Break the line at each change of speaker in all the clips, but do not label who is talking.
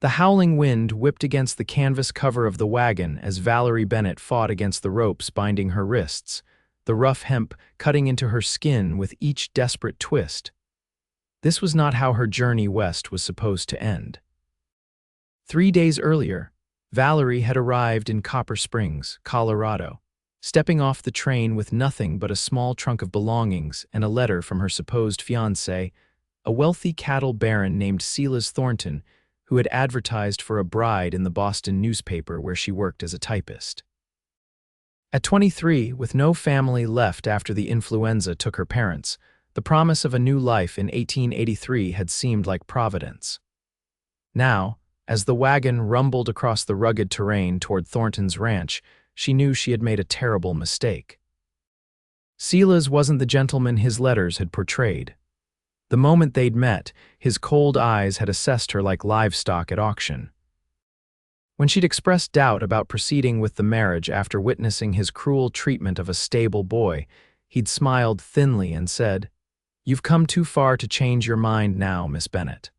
The howling wind whipped against the canvas cover of the wagon as Valerie Bennett fought against the ropes binding her wrists, the rough hemp cutting into her skin with each desperate twist. This was not how her journey west was supposed to end. 3 days earlier, Valerie had arrived in Copper Springs, Colorado, stepping off the train with nothing but a small trunk of belongings and a letter from her supposed fiancé, a wealthy cattle baron named Silas Thornton, who had advertised for a bride in the Boston newspaper where she worked as a typist. At 23, with no family left after the influenza took her parents, the promise of a new life in 1883 had seemed like providence. Now, as the wagon rumbled across the rugged terrain toward Thornton's ranch, she knew she had made a terrible mistake. Silas wasn't the gentleman his letters had portrayed. The moment they'd met, his cold eyes had assessed her like livestock at auction. When she'd expressed doubt about proceeding with the marriage after witnessing his cruel treatment of a stable boy, he'd smiled thinly and said, "You've come too far to change your mind now, Miss Bennett."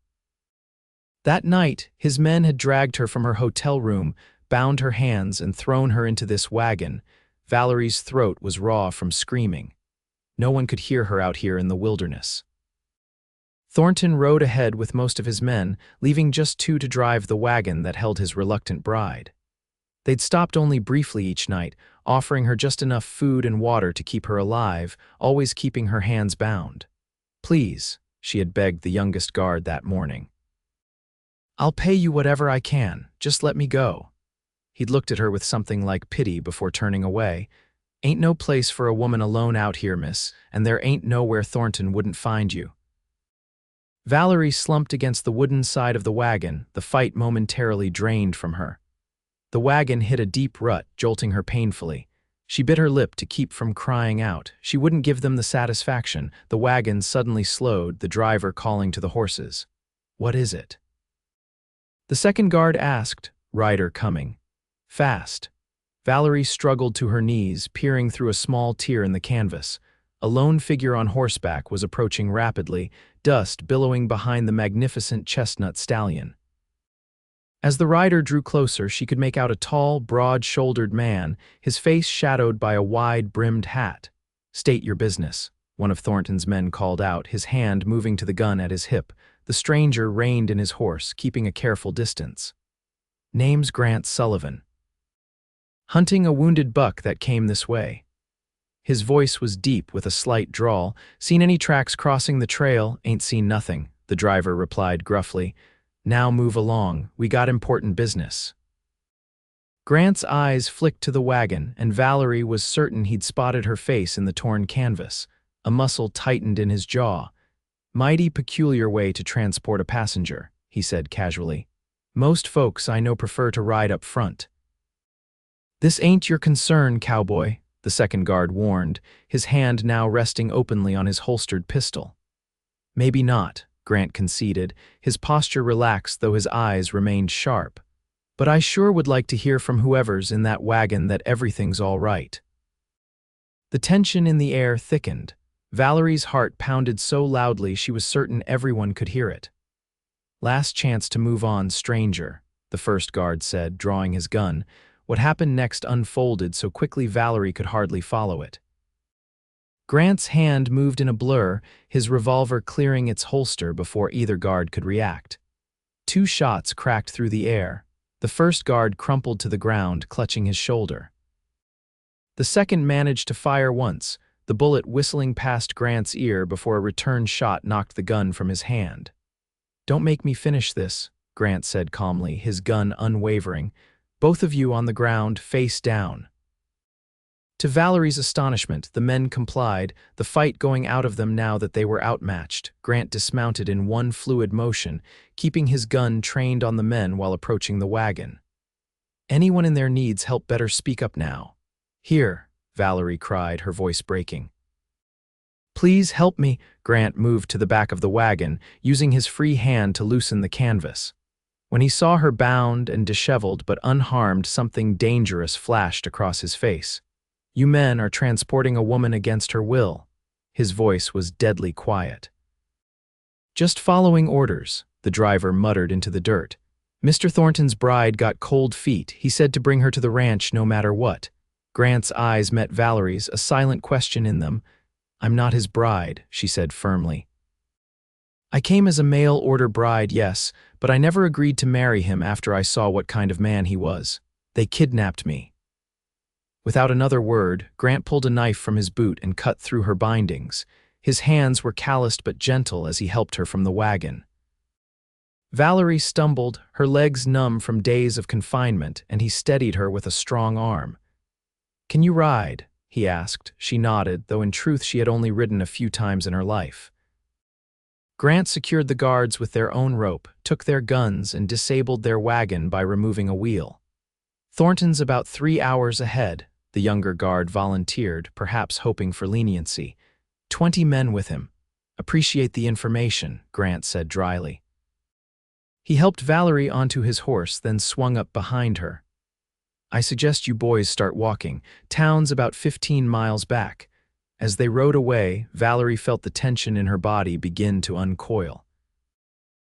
That night, his men had dragged her from her hotel room, bound her hands, and thrown her into this wagon. Valerie's throat was raw from screaming. No one could hear her out here in the wilderness. Thornton rode ahead with most of his men, leaving just 2 to drive the wagon that held his reluctant bride. They'd stopped only briefly each night, offering her just enough food and water to keep her alive, always keeping her hands bound. "Please," she had begged the youngest guard that morning. "I'll pay you whatever I can, just let me go." He'd looked at her with something like pity before turning away. "Ain't no place for a woman alone out here, miss, and there ain't nowhere Thornton wouldn't find you." Valerie slumped against the wooden side of the wagon, the fight momentarily drained from her. The wagon hit a deep rut, jolting her painfully. She bit her lip to keep from crying out. She wouldn't give them the satisfaction. The wagon suddenly slowed, the driver calling to the horses. "What is it?" The second guard asked, rider coming. "Fast." Valerie struggled to her knees, peering through a small tear in the canvas. A lone figure on horseback was approaching rapidly, dust billowing behind the magnificent chestnut stallion. As the rider drew closer, she could make out a tall, broad-shouldered man, his face shadowed by a wide-brimmed hat. "State your business," one of Thornton's men called out, his hand moving to the gun at his hip. The stranger reined in his horse, keeping a careful distance. "Name's Grant Sullivan. Hunting a wounded buck that came this way." His voice was deep with a slight drawl. "Seen any tracks crossing the trail?" "Ain't seen nothing," the driver replied gruffly. "Now move along, we got important business." Grant's eyes flicked to the wagon, and Valerie was certain he'd spotted her face in the torn canvas. A muscle tightened in his jaw. "Mighty peculiar way to transport a passenger," he said casually. "Most folks I know prefer to ride up front." "This ain't your concern, cowboy," the second guard warned, his hand now resting openly on his holstered pistol. "Maybe not," Grant conceded, his posture relaxed though his eyes remained sharp. "But I sure would like to hear from whoever's in that wagon that everything's all right." The tension in the air thickened. Valerie's heart pounded so loudly she was certain everyone could hear it. "Last chance to move on, stranger," the first guard said, drawing his gun. What happened next unfolded so quickly Valerie could hardly follow it. Grant's hand moved in a blur, his revolver clearing its holster before either guard could react. 2 shots cracked through the air. The first guard crumpled to the ground, clutching his shoulder. The second managed to fire once, the bullet whistling past Grant's ear before a return shot knocked the gun from his hand. "Don't make me finish this," Grant said calmly, his gun unwavering. "Both of you on the ground, face down." To Valerie's astonishment, the men complied, the fight going out of them now that they were outmatched. Grant dismounted in one fluid motion, keeping his gun trained on the men while approaching the wagon. "Anyone in their needs help better speak up now." "Here," Valerie cried, her voice breaking. "Please help me." Grant moved to the back of the wagon, using his free hand to loosen the canvas. When he saw her bound and disheveled but unharmed, something dangerous flashed across his face. "You men are transporting a woman against her will." His voice was deadly quiet. "Just following orders," the driver muttered into the dirt. Mr. Thornton's bride got cold feet. He said to bring her to the ranch no matter what. Grant's eyes met Valerie's, a silent question in them. I'm not his bride, she said firmly. I came as a mail-order bride, yes, but I never agreed to marry him after I saw what kind of man he was. They kidnapped me. Without another word, Grant pulled a knife from his boot and cut through her bindings. His hands were calloused but gentle as he helped her from the wagon. Valerie stumbled, her legs numb from days of confinement, and he steadied her with a strong arm. Can you ride? He asked. She nodded, though in truth she had only ridden a few times in her life. Grant secured the guards with their own rope, took their guns, and disabled their wagon by removing a wheel. Thornton's about 3 hours ahead, the younger guard volunteered, perhaps hoping for leniency. 20 men with him. Appreciate the information, Grant said dryly. He helped Valerie onto his horse, then swung up behind her. I suggest you boys start walking. Town's about 15 miles back. As they rode away, Valerie felt the tension in her body begin to uncoil.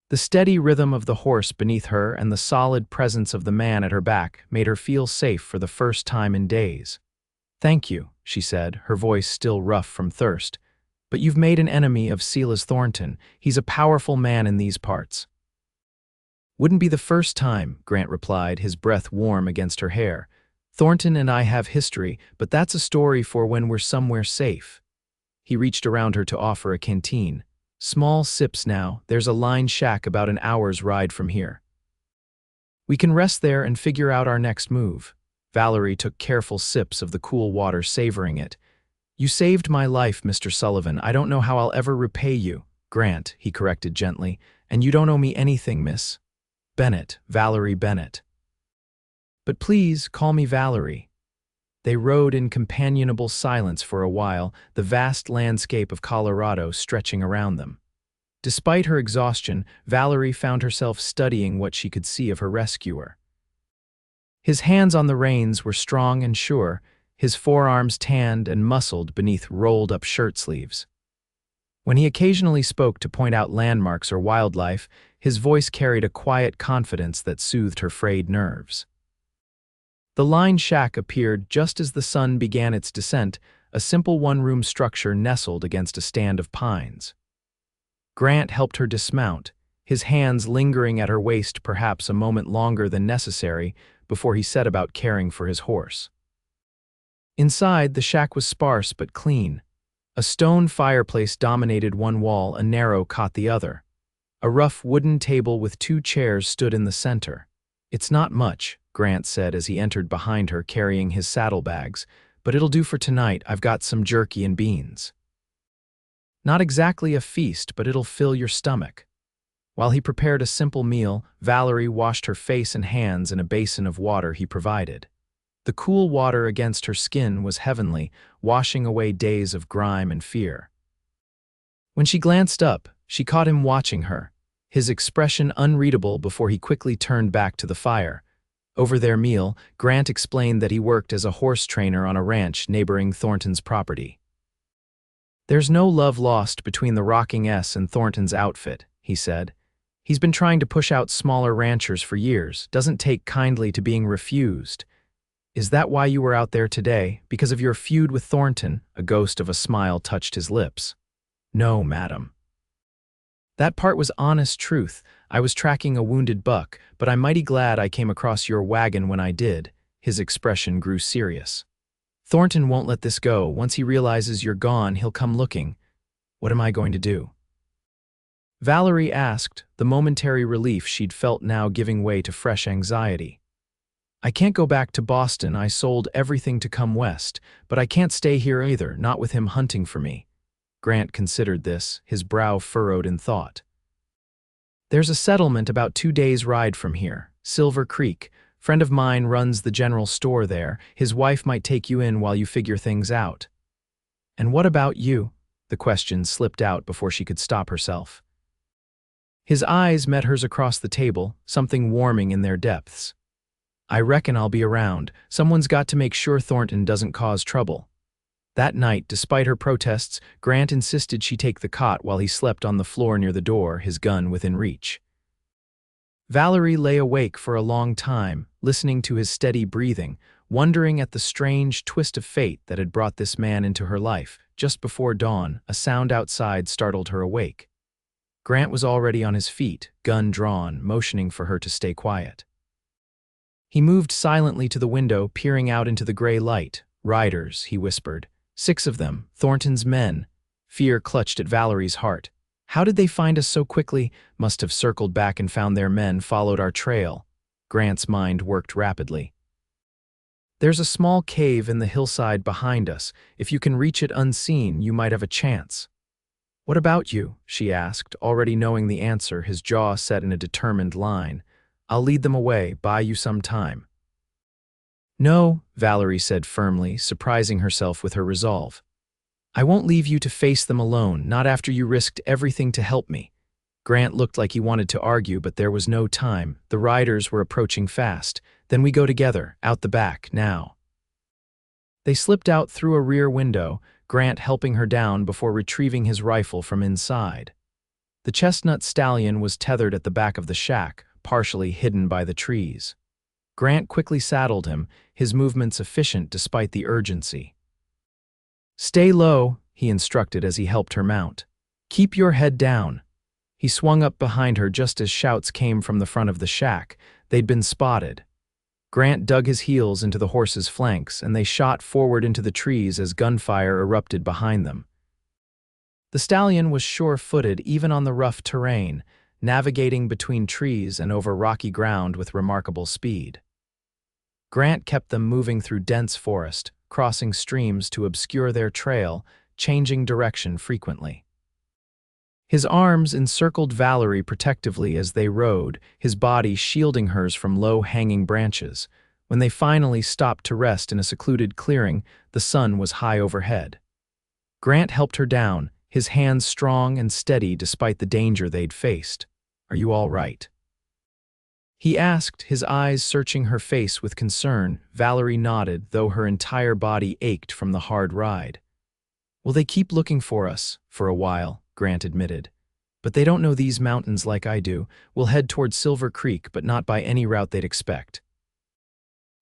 The steady rhythm of the horse beneath her and the solid presence of the man at her back made her feel safe for the first time in days. Thank you, she said, her voice still rough from thirst. But you've made an enemy of Silas Thornton. He's a powerful man in these parts. Wouldn't be the first time, Grant replied, his breath warm against her hair. Thornton and I have history, but that's a story for when we're somewhere safe. He reached around her to offer a canteen. Small sips now, there's a line shack about an hour's ride from here. We can rest there and figure out our next move. Valerie took careful sips of the cool water, savoring it. You saved my life, Mr. Sullivan. I don't know how I'll ever repay you. Grant, he corrected gently, and you don't owe me anything, Miss Bennett, Valerie Bennett. But please, call me Valerie. They rode in companionable silence for a while, the vast landscape of Colorado stretching around them. Despite her exhaustion, Valerie found herself studying what she could see of her rescuer. His hands on the reins were strong and sure, his forearms tanned and muscled beneath rolled-up shirt sleeves. When he occasionally spoke to point out landmarks or wildlife, his voice carried a quiet confidence that soothed her frayed nerves. The line shack appeared just as the sun began its descent, a simple one-room structure nestled against a stand of pines. Grant helped her dismount, his hands lingering at her waist perhaps a moment longer than necessary before he set about caring for his horse. Inside, the shack was sparse but clean. A stone fireplace dominated one wall, a narrow cot the other. A rough wooden table with 2 chairs stood in the center. It's not much, Grant said as he entered behind her carrying his saddlebags, but it'll do for tonight. I've got some jerky and beans. Not exactly a feast, but it'll fill your stomach. While he prepared a simple meal, Valerie washed her face and hands in a basin of water he provided. The cool water against her skin was heavenly, washing away days of grime and fear. When she glanced up, she caught him watching her, his expression unreadable before he quickly turned back to the fire. Over their meal, Grant explained that he worked as a horse trainer on a ranch neighboring Thornton's property. There's no love lost between the Rocking S and Thornton's outfit, he said. He's been trying to push out smaller ranchers for years, doesn't take kindly to being refused. Is that why you were out there today? Because of your feud with Thornton? A ghost of a smile touched his lips. No, madam. That part was honest truth. I was tracking a wounded buck, but I'm mighty glad I came across your wagon when I did. His expression grew serious. Thornton won't let this go. Once he realizes you're gone, he'll come looking. What am I going to do? Valerie asked, the momentary relief she'd felt now giving way to fresh anxiety. I can't go back to Boston. I sold everything to come west, but I can't stay here either, not with him hunting for me. Grant considered this, his brow furrowed in thought. There's a settlement about 2 days' ride from here, Silver Creek. Friend of mine runs the general store there. His wife might take you in while you figure things out. And what about you? The question slipped out before she could stop herself. His eyes met hers across the table, something warming in their depths. I reckon I'll be around. Someone's got to make sure Thornton doesn't cause trouble. That night, despite her protests, Grant insisted she take the cot while he slept on the floor near the door, his gun within reach. Valerie lay awake for a long time, listening to his steady breathing, wondering at the strange twist of fate that had brought this man into her life. Just before dawn, a sound outside startled her awake. Grant was already on his feet, gun drawn, motioning for her to stay quiet. He moved silently to the window, peering out into the gray light. "Riders," he whispered. "6 of them, Thornton's men." Fear clutched at Valerie's heart. "How did they find us so quickly? Must have circled back and found their men, followed our trail." Grant's mind worked rapidly. "There's a small cave in the hillside behind us. If you can reach it unseen, you might have a chance." "What about you?" she asked, already knowing the answer, his jaw set in a determined line. "I'll lead them away, buy you some time." "No," Valerie said firmly, surprising herself with her resolve. "I won't leave you to face them alone, not after you risked everything to help me." Grant looked like he wanted to argue, but there was no time. The riders were approaching fast. "Then we go together, out the back, now." They slipped out through a rear window, Grant helping her down before retrieving his rifle from inside. The chestnut stallion was tethered at the back of the shack, partially hidden by the trees. Grant quickly saddled him, his movements efficient despite the urgency. "Stay low," he instructed as he helped her mount. "Keep your head down." He swung up behind her just as shouts came from the front of the shack. They'd been spotted. Grant dug his heels into the horse's flanks, and they shot forward into the trees as gunfire erupted behind them. The stallion was sure-footed even on the rough terrain, navigating between trees and over rocky ground with remarkable speed. Grant kept them moving through dense forest, crossing streams to obscure their trail, changing direction frequently. His arms encircled Valerie protectively as they rode, his body shielding hers from low-hanging branches. When they finally stopped to rest in a secluded clearing, the sun was high overhead. Grant helped her down, his hands strong and steady despite the danger they'd faced. "Are you all right?" he asked, his eyes searching her face with concern. Valerie nodded, though her entire body ached from the hard ride. "Will they keep looking for us?" "For a while," Grant admitted. "But they don't know these mountains like I do. We'll head toward Silver Creek, but not by any route they'd expect."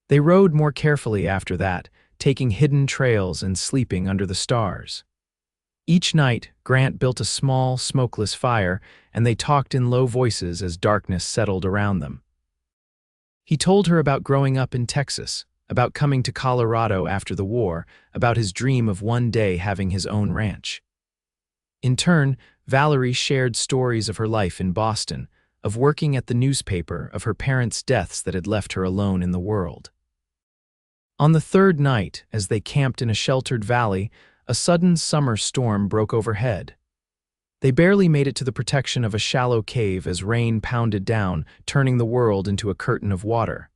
They rode more carefully after that, taking hidden trails and sleeping under the stars. Each night, Grant built a small, smokeless fire, and they talked in low voices as darkness settled around them. He told her about growing up in Texas, about coming to Colorado after the war, about his dream of one day having his own ranch. In turn, Valerie shared stories of her life in Boston, of working at the newspaper, of her parents' deaths that had left her alone in the world. On the third night, as they camped in a sheltered valley, a sudden summer storm broke overhead. They barely made it to the protection of a shallow cave as rain pounded down, turning the world into a curtain of water.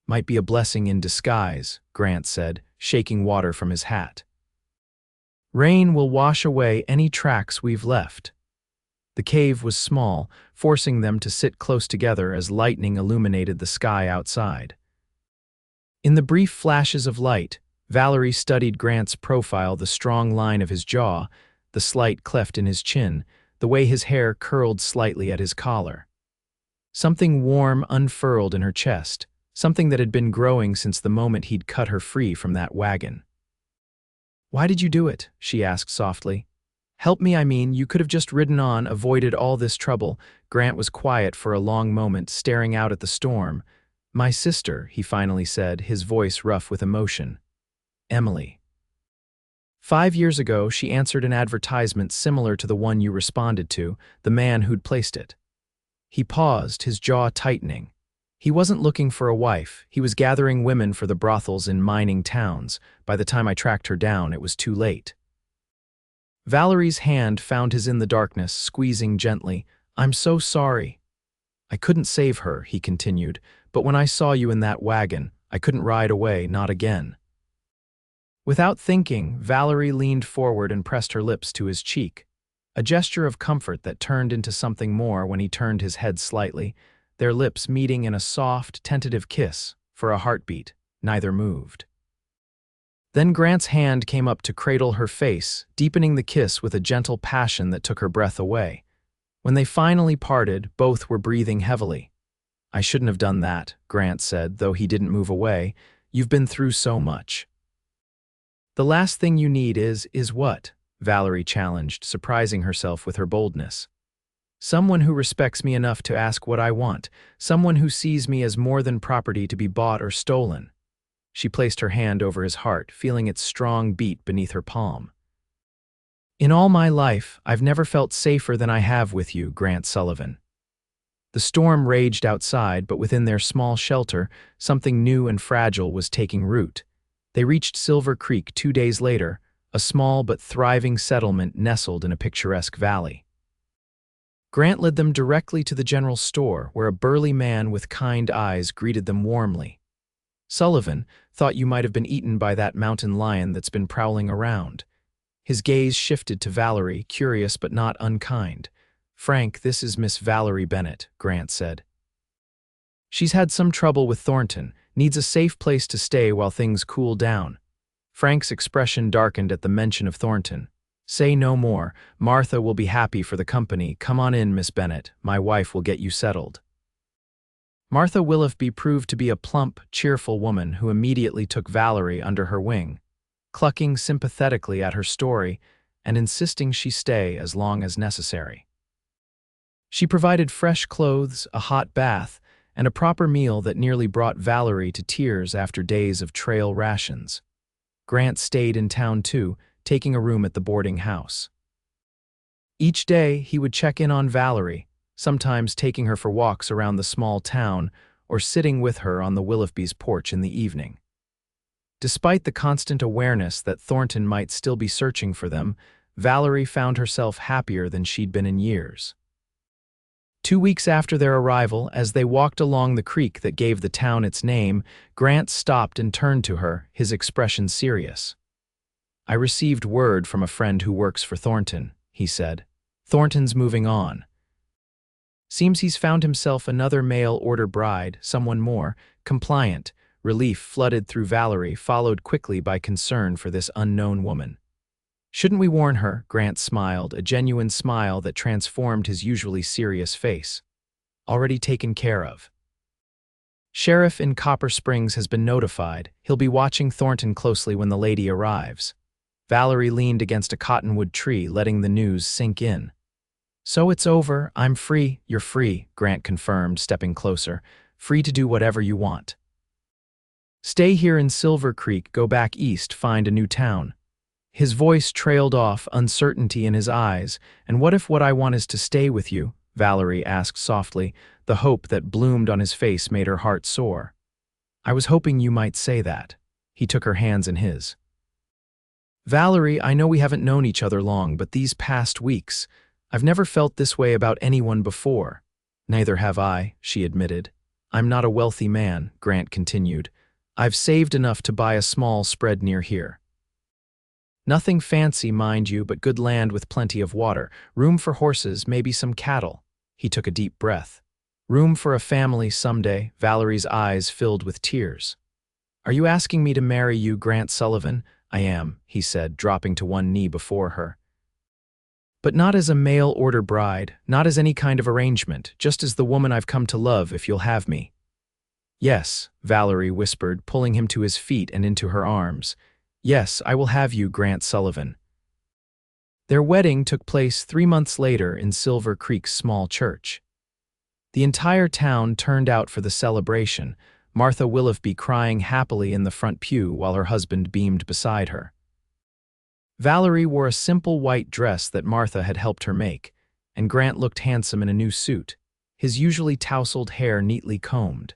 "Might be a blessing in disguise," Grant said, shaking water from his hat. "Rain will wash away any tracks we've left." The cave was small, forcing them to sit close together as lightning illuminated the sky outside. In the brief flashes of light, Valerie studied Grant's profile, the strong line of his jaw, the slight cleft in his chin, the way his hair curled slightly at his collar. Something warm unfurled in her chest, something that had been growing since the moment he'd cut her free from that wagon. "Why did you do it?" she asked softly. "Help me, I mean, you could have just ridden on, avoided all this trouble." Grant was quiet for a long moment, staring out at the storm. "My sister," he finally said, his voice rough with emotion. "Emily. 5 years ago, she answered an advertisement similar to the one you responded to, the man who'd placed it." He paused, his jaw tightening. He wasn't looking for a wife. He was gathering women for the brothels in mining towns. By the time I tracked her down, it was too late. Valerie's hand found his in the darkness, squeezing gently. "I'm so sorry." "I couldn't save her," he continued, "but when I saw you in that wagon, I couldn't ride away, not again." Without thinking, Valerie leaned forward and pressed her lips to his cheek, a gesture of comfort that turned into something more when he turned his head slightly, their lips meeting in a soft, tentative kiss. For a heartbeat, neither moved. Then Grant's hand came up to cradle her face, deepening the kiss with a gentle passion that took her breath away. When they finally parted, both were breathing heavily. I shouldn't have done that, Grant said, though he didn't move away. You've been through so much. The last thing you need is what? Valerie challenged, surprising herself with her boldness. Someone who respects me enough to ask what I want, someone who sees me as more than property to be bought or stolen. She placed her hand over his heart, feeling its strong beat beneath her palm. In all my life, I've never felt safer than I have with you, Grant Sullivan. The storm raged outside, but within their small shelter, something new and fragile was taking root. They reached Silver Creek 2 days later, a small but thriving settlement nestled in a picturesque valley. Grant led them directly to the general store, where a burly man with kind eyes greeted them warmly. Sullivan thought you might have been eaten by that mountain lion that's been prowling around. His gaze shifted to Valerie, curious but not unkind. Frank, this is Miss Valerie Bennett, Grant said. She's had some trouble with Thornton, needs a safe place to stay while things cool down. Frank's expression darkened at the mention of Thornton. Say no more. Martha will be happy for the company. Come on in, Miss Bennett. My wife will get you settled. Martha Willoughby proved to be a plump, cheerful woman who immediately took Valerie under her wing, clucking sympathetically at her story and insisting she stay as long as necessary. She provided fresh clothes, a hot bath, and a proper meal that nearly brought Valerie to tears after days of trail rations. Grant stayed in town too, taking a room at the boarding house. Each day, he would check in on Valerie, sometimes taking her for walks around the small town or sitting with her on the Willoughby's porch in the evening. Despite the constant awareness that Thornton might still be searching for them, Valerie found herself happier than she'd been in years. 2 weeks after their arrival, as they walked along the creek that gave the town its name, Grant stopped and turned to her, his expression serious. I received word from a friend who works for Thornton, he said. Thornton's moving on. Seems he's found himself another mail-order bride, someone more compliant. Relief flooded through Valerie, followed quickly by concern for this unknown woman. Shouldn't we warn her? Grant smiled, a genuine smile that transformed his usually serious face. Already taken care of. Sheriff in Copper Springs has been notified. He'll be watching Thornton closely when the lady arrives. Valerie leaned against a cottonwood tree, letting the news sink in. So it's over. I'm free. You're free, Grant confirmed, stepping closer. Free to do whatever you want. Stay here in Silver Creek, go back east, find a new town. His voice trailed off, uncertainty in his eyes. And what if what I want is to stay with you? Valerie asked softly. The hope that bloomed on his face made her heart soar. I was hoping you might say that. He took her hands in his. Valerie, I know we haven't known each other long, but these past weeks, I've never felt this way about anyone before. Neither have I, she admitted. I'm not a wealthy man, Grant continued. I've saved enough to buy a small spread near here. Nothing fancy, mind you, but good land with plenty of water, room for horses, maybe some cattle. He took a deep breath. Room for a family someday. Valerie's eyes filled with tears. Are you asking me to marry you, Grant Sullivan? I am, he said, dropping to one knee before her. But not as a mail-order bride, not as any kind of arrangement, just as the woman I've come to love, if you'll have me. Yes, Valerie whispered, pulling him to his feet and into her arms. Yes, I will have you, Grant Sullivan. Their wedding took place 3 months later in Silver Creek's small church. The entire town turned out for the celebration, Martha Willoughby crying happily in the front pew while her husband beamed beside her. Valerie wore a simple white dress that Martha had helped her make, and Grant looked handsome in a new suit, his usually tousled hair neatly combed.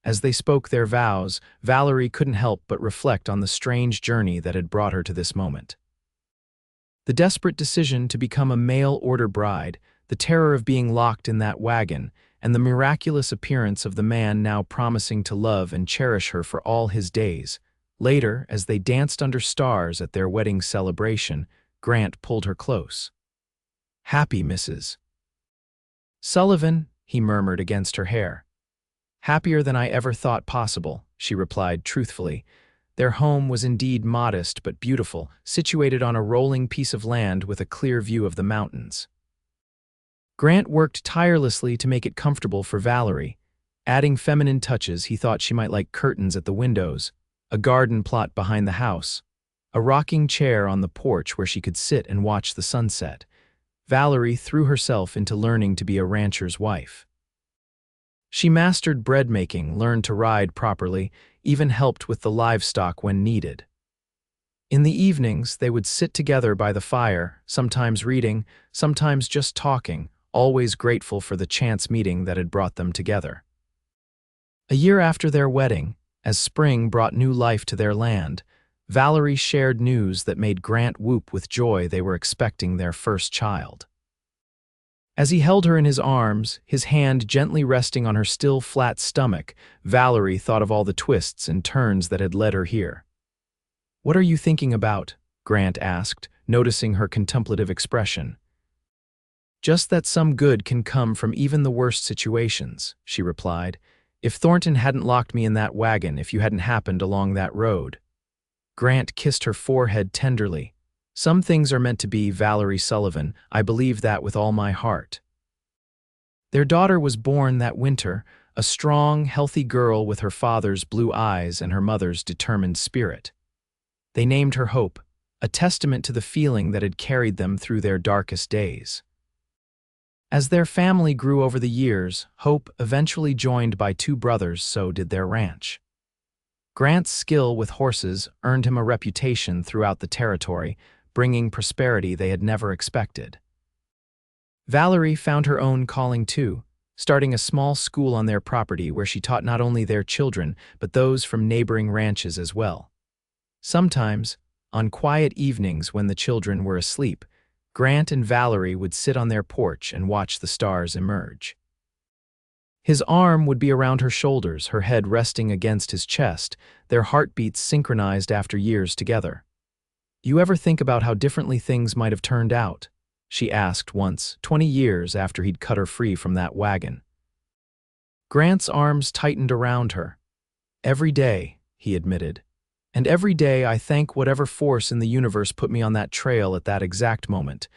As they spoke their vows, Valerie couldn't help but reflect on the strange journey that had brought her to this moment. The desperate decision to become a mail-order bride, the terror of being locked in that wagon, and the miraculous appearance of the man now promising to love and cherish her for all his days. Later, as they danced under stars at their wedding celebration, Grant pulled her close. Happy, Mrs. Sullivan, he murmured against her hair. Happier than I ever thought possible, she replied truthfully. Their home was indeed modest but beautiful, situated on a rolling piece of land with a clear view of the mountains. Grant worked tirelessly to make it comfortable for Valerie. Adding feminine touches, he thought she might like curtains at the windows, a garden plot behind the house, a rocking chair on the porch where she could sit and watch the sunset. Valerie threw herself into learning to be a rancher's wife. She mastered bread making, learned to ride properly, even helped with the livestock when needed. In the evenings, they would sit together by the fire, sometimes reading, sometimes just talking, always grateful for the chance meeting that had brought them together. A year after their wedding, as spring brought new life to their land, Valerie shared news that made Grant whoop with joy. They were expecting their first child. As he held her in his arms, his hand gently resting on her still flat stomach, Valerie thought of all the twists and turns that had led her here. "What are you thinking about?" Grant asked, noticing her contemplative expression. "Just that some good can come from even the worst situations," she replied. "If Thornton hadn't locked me in that wagon, if you hadn't happened along that road." Grant kissed her forehead tenderly. "Some things are meant to be, Valerie Sullivan. I believe that with all my heart." Their daughter was born that winter, a strong, healthy girl with her father's blue eyes and her mother's determined spirit. They named her Hope, a testament to the feeling that had carried them through their darkest days. As their family grew over the years, Hope, eventually joined by two brothers, so did their ranch. Grant's skill with horses earned him a reputation throughout the territory, bringing prosperity they had never expected. Valerie found her own calling too, starting a small school on their property where she taught not only their children, but those from neighboring ranches as well. Sometimes, on quiet evenings when the children were asleep, Grant and Valerie would sit on their porch and watch the stars emerge. His arm would be around her shoulders, her head resting against his chest, their heartbeats synchronized after years together. "You ever think about how differently things might have turned out?" she asked once, 20 years after he'd cut her free from that wagon. Grant's arms tightened around her. "Every day," he admitted. "And every day I thank whatever force in the universe put me on that trail at that exact moment."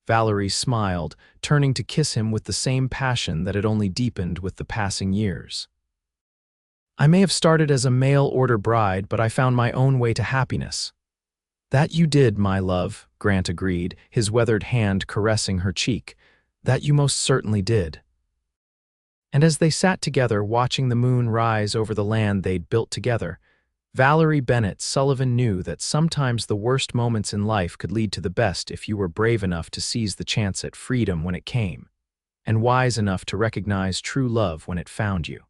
Valerie smiled, turning to kiss him with the same passion that had only deepened with the passing years. "I may have started as a mail-order bride, but I found my own way to happiness." "That you did, my love," Grant agreed, his weathered hand caressing her cheek. "That you most certainly did." And as they sat together watching the moon rise over the land they'd built together, Valerie Bennett Sullivan knew that sometimes the worst moments in life could lead to the best if you were brave enough to seize the chance at freedom when it came, and wise enough to recognize true love when it found you.